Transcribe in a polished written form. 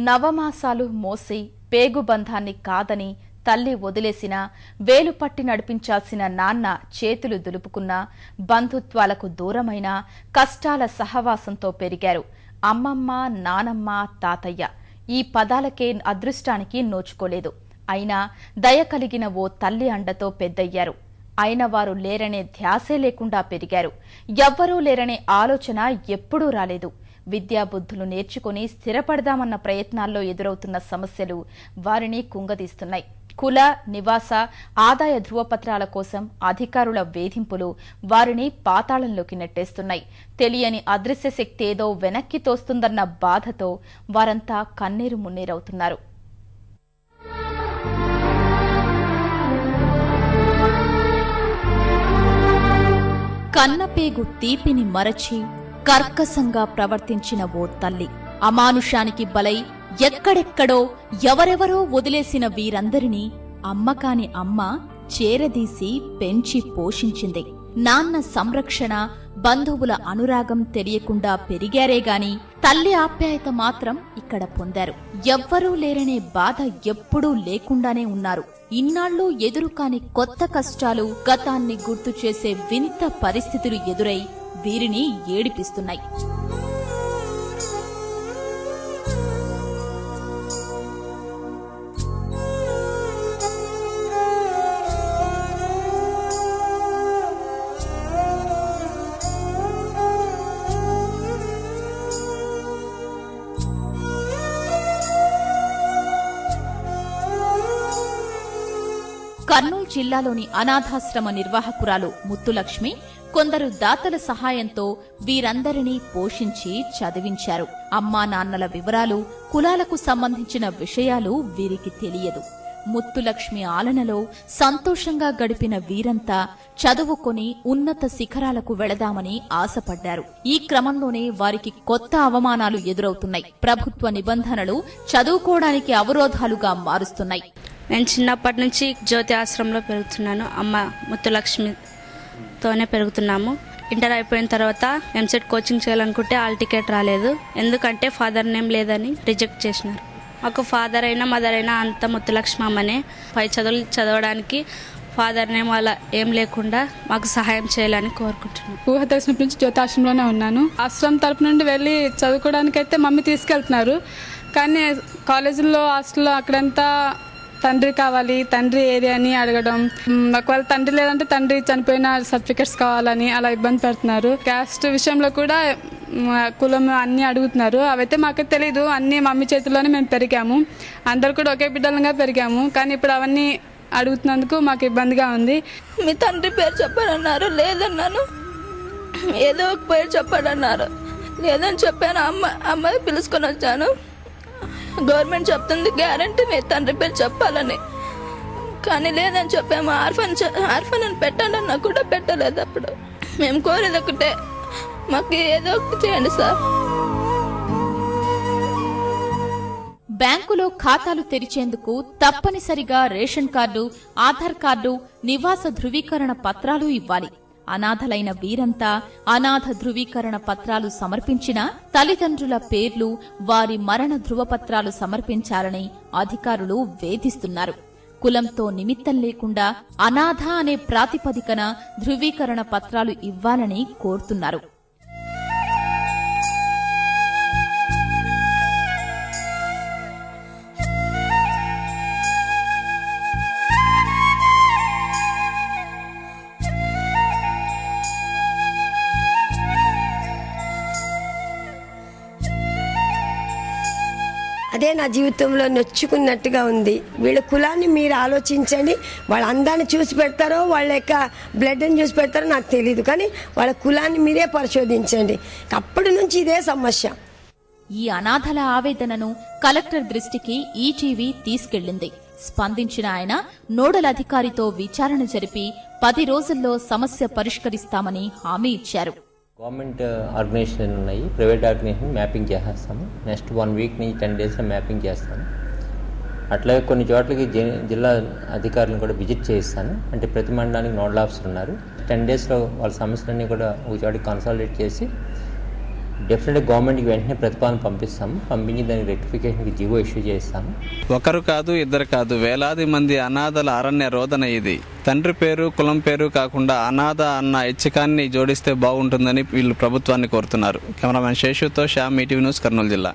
నవమాసాలు మోసి పేగుబంధాన్ని కాదని తల్లి వదిలేసిన వేలు పట్టి నడిపించాల్సిన నాన్న చేతులు దులుపుకున్న బంధుత్వాలకు దూరమైన కష్టాల సహవాసంతో పెరిగారు అమ్మమ్మ, నానమ్మ, తాతయ్య. ఈ పదాలకే అదృష్టానికి నోచుకోలేదు. అయినా దయ కలిగిన ఓ తల్లి అండతో పెద్దయ్యారు. అయిన వారు లేరనే ధ్యాసే లేకుండా పెరిగారు. ఎవ్వరూ లేరనే ఆలోచన ఎప్పుడూ రాలేదు. విద్యాబుద్ధులు నేర్చుకుని స్థిరపడదామన్న ప్రయత్నాల్లో ఎదురవుతున్న సమస్యలు వారిని కుంగదీస్తున్నాయి. కుల, నివాస, ఆదాయ ధృవపత్రాల కోసం అధికారుల వేధింపులు వారిని పాతాళంలోకి నెట్టేస్తున్నాయి. తెలియని అదృశ్య శక్తి ఏదో వెనక్కి తోస్తుందన్న బాధతో వారంతా కన్నీరు మున్నీరవుతున్నారు. కన్నపేగు తీపిని మరచి కర్కశంగా ప్రవర్తించిన ఓ తల్లి అమానుషానికి బలై ఎక్కడెక్కడో ఎవరెవరో వదిలేసిన వీరందరినీ అమ్మకాని అమ్మ చేరదీసి పెంచి పోషించింది. నాన్న సంరక్షణ, బంధువుల అనురాగం తెలియకుండా పెరిగారేగాని తల్లి ఆప్యాయత మాత్రం ఇక్కడ పొందారు. ఎవ్వరూ లేరనే బాధ ఎప్పుడూ లేకుండానే ఉన్నారు. ఇన్నాళ్లు ఎదురుకాని కొత్త కష్టాలు, గతాన్ని గుర్తు చేసే వింత పరిస్థితులు ఎదురై వీరిని ఏడిపిస్తున్నాయి. కర్నూలు జిల్లాలోని అనాథాశ్రమ నిర్వాహకురాలు ముత్తులక్ష్మి కొందరు దాతల సహాయంతో వీరందరినీ పోషించి చదివించారు. అమ్మా నాన్నల వివరాలు, కులాలకు సంబంధించిన విషయాలు వీరికి తెలియదు. ముత్తులక్ష్మి ఆలనలో సంతోషంగా గడిపిన వీరంతా చదువుకొని ఉన్నత శిఖరాలకు వెళదామని ఆశపడ్డారు. ఈ క్రమంలోనే వారికి కొత్త అవమానాలు ఎదురవుతున్నాయి. ప్రభుత్వ నిబంధనలు చదువుకోవడానికి అవరోధాలుగా మారుస్తున్నాయి. నేను చిన్నప్పటి నుంచి జ్యోతి ఆశ్రమంలో పెరుగుతున్నాను. అమ్మ ముత్తులక్ష్మితోనే పెరుగుతున్నాము. ఇంటర్ అయిపోయిన తర్వాత ఎంసెట్ కోచింగ్ చేయాలనుకుంటే హాల్ టికెట్ రాలేదు. ఎందుకంటే ఫాదర్ నేమ్ లేదని రిజెక్ట్ చేసినారు. మాకు ఫాదర్ అయినా మదర్ అయినా అంత ముత్తులక్ష్మి అమ్మనే. పై చదువులు చదవడానికి ఫాదర్ నేమ్ అలా ఏం లేకుండా మాకు సహాయం చేయాలని కోరుకుంటున్నాను. ఊహ తెలిసినప్పటి నుంచి జ్యోతి ఆశ్రమంలోనే ఉన్నాను. ఆశ్రమం తరపు నుండి వెళ్ళి చదువుకోవడానికి అయితే మమ్మీ తీసుకెళ్తున్నారు. కానీ కాలేజీల్లో, హాస్టల్లో అక్కడంతా తండ్రి కావాలి, తండ్రి ఏది అని అడగడం, ఒకవేళ తండ్రి లేదంటే తండ్రి చనిపోయిన సర్టిఫికెట్స్ కావాలని అలా ఇబ్బంది పెడుతున్నారు. క్యాస్ట్ విషయంలో కూడా కులం అన్నీ అడుగుతున్నారు. అవైతే మాకు తెలీదు. అన్నీ మమ్మీ చేతుల్లోనే మేము పెరిగాము. అందరు కూడా ఒకే బిడ్డలుగా పెరిగాము. కానీ ఇప్పుడు అవన్నీ అడుగుతున్నందుకు మాకు ఇబ్బందిగా ఉంది. మీ తండ్రి పేరు చెప్పారన్నారు, లేదన్నాను. ఏదో ఒక పేరు చెప్పాడన్నారు, లేదని చెప్పాను. అమ్మాయి పిలుచుకొని వచ్చాను. గవర్నమెంట్ చెప్తుంది గ్యారంటీ మీ తండ్రి పేరు చెప్పాలని, కానీ లేదని చెప్పాము. ఆర్ఫన్ అని పెట్టాలన్నా కూడా పెట్టలేదు. అప్పుడు మేము కోరేది ఒకటే, మాకు ఏదో ఒకటి చేయండి సార్. బ్యాంకులో ఖాతాలు తెరిచేందుకు తప్పనిసరిగా రేషన్ కార్డు, ఆధార్ కార్డు, నివాస ధృవీకరణ పత్రాలు ఇవ్వాలి. అనాథలైన వీరంతా అనాథ ధృవీకరణ పత్రాలు సమర్పించిన తల్లిదండ్రుల పేర్లు, వారి మరణ ధృవపత్రాలు సమర్పించాలని అధికారులు వేధిస్తున్నారు. కులంతో నిమిత్తం లేకుండా అనాథ అనే ప్రాతిపదికన ధృవీకరణ పత్రాలు ఇవ్వాలని కోరుతున్నారు. అదే నా జీవితంలో నొచ్చుకున్నట్టుగా ఉంది. వీళ్ళ కులాన్ని మీరు ఆలోచించండి. వాళ్ళ అందాన్ని చూసి పెడతారో, వాళ్ళ యొక్క బ్లడ్ని చూసి పెడతారో నాకు తెలియదు. కానీ వాళ్ళ కులాన్ని మీరే పరిశోధించండి. అప్పటి నుంచి ఇదే సమస్య. ఈ అనాథల ఆవేదనను కలెక్టర్ దృష్టికి ఈటీవీ తీసుకెళ్లింది. స్పందించిన ఆయన నోడల్ అధికారితో విచారణ జరిపి 10 రోజుల్లో సమస్య పరిష్కరిస్తామని హామీ ఇచ్చారు. గవర్నమెంట్ ఆర్గనైజేషన్ ఉన్నాయి, ప్రైవేట్ ఆర్గనైజేషన్ మ్యాపింగ్ చేసేస్తాము. నెక్స్ట్ 1 వీక్ నుంచి 10 డేస్లో మ్యాపింగ్ చేస్తాను. అట్లాగే కొన్ని చోట్లకి జిల్లా అధికారులను కూడా విజిట్ చేయిస్తాను. అంటే ప్రతి మండలానికి నోడల్ ఆఫీసర్ ఉన్నారు. 10 డేస్లో వాళ్ళ సమస్యలన్నీ కూడా ఒక చోటికి కన్సాలిడేట్ చేసి డెఫినెట్గా గవర్నమెంట్కి వెంటనే ప్రతిపాదన పంపిస్తాము. పంపించి దానికి రెక్టిఫికేషన్కి జీవో ఇష్యూ చేస్తాము. ఒకరు కాదు, ఇద్దరు కాదు, వేలాది మంది అనాథల అరణ్య రోదన ఇది. తండ్రి పేరు, కులం పేరు కాకుండా అనాథ అన్న ఐచ్ఛికాన్ని జోడిస్తే బాగుంటుందని వీళ్ళు ప్రభుత్వాన్ని కోరుతున్నారు. కెమెరామెన్ శేషుతో శ్యామ్, ఈటీవీ న్యూస్, కర్నూలు జిల్లా.